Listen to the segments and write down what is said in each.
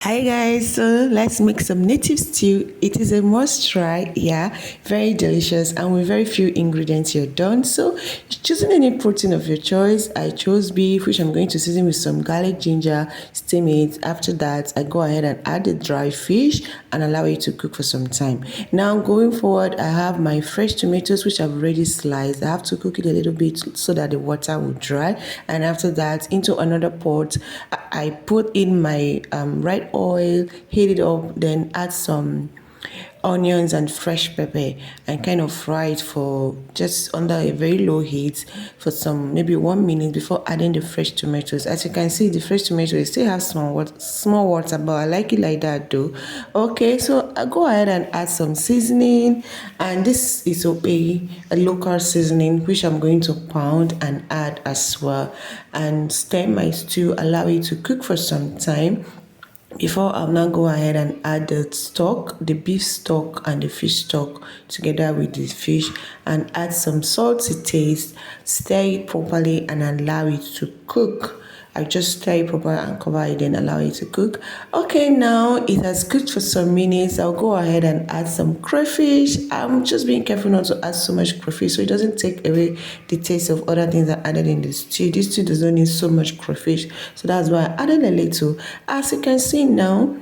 Hi guys, so let's make some native stew. It is a must try, yeah, very delicious and with very few ingredients you're done. So choosing any protein of your choice, I chose beef, which I'm going to season with some garlic, ginger, steam it. After that, I go ahead and add the dry fish and allow it to cook for some time. Now going forward, I have my fresh tomatoes, which I've already sliced. I have to cook it a little bit so that the water will dry. And after that, into another pot, I put in my red oil, heat it up, then add some onions and fresh pepper and kind of fry it for just under a very low heat for some maybe 1 minute before adding the fresh tomatoes. As you can see, the fresh tomatoes still have small water, but I like it like that though. Okay, so I go ahead and add some seasoning, and this is a local seasoning which I'm going to pound and add as well, and stir my stew, allow it to cook for some time before I'll now go ahead and add the stock, the beef stock and the fish stock together with the fish, and add some salt to taste, stir it properly and allow it to cook. I just stir it properly and cover it and allow it to cook. Okay, now it has cooked for some minutes. I'll go ahead and add some crayfish. I'm just being careful not to add so much crayfish so it doesn't take away the taste of other things I added in the stew. This stew does not need so much crayfish, so that's why I added a little. As you can see now,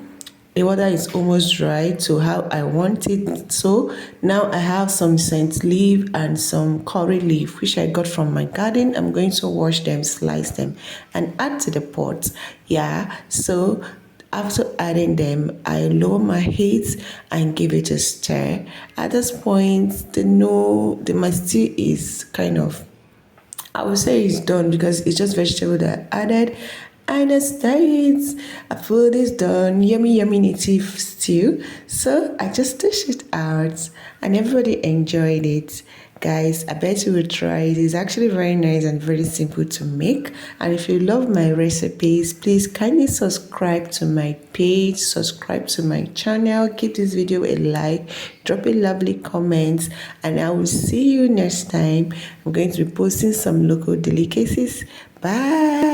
the water is almost dry to how I want it. So now I have some scent leaf and some curry leaf which I got from my garden. I'm going to wash them, slice them and add to the pot. Yeah, so after adding them, I lower my heat and give it a stir. At this point, my stew is kind of, I would say it's done because it's just vegetable that I added. And I started, food is done, yummy, yummy native stew. So I just dish it out and everybody enjoyed it. Guys, I bet you will try it. It's actually very nice and very simple to make. And if you love my recipes, please kindly subscribe to my page, subscribe to my channel, give this video a like, drop a lovely comment, and I will see you next time. I'm going to be posting some local delicacies. Bye.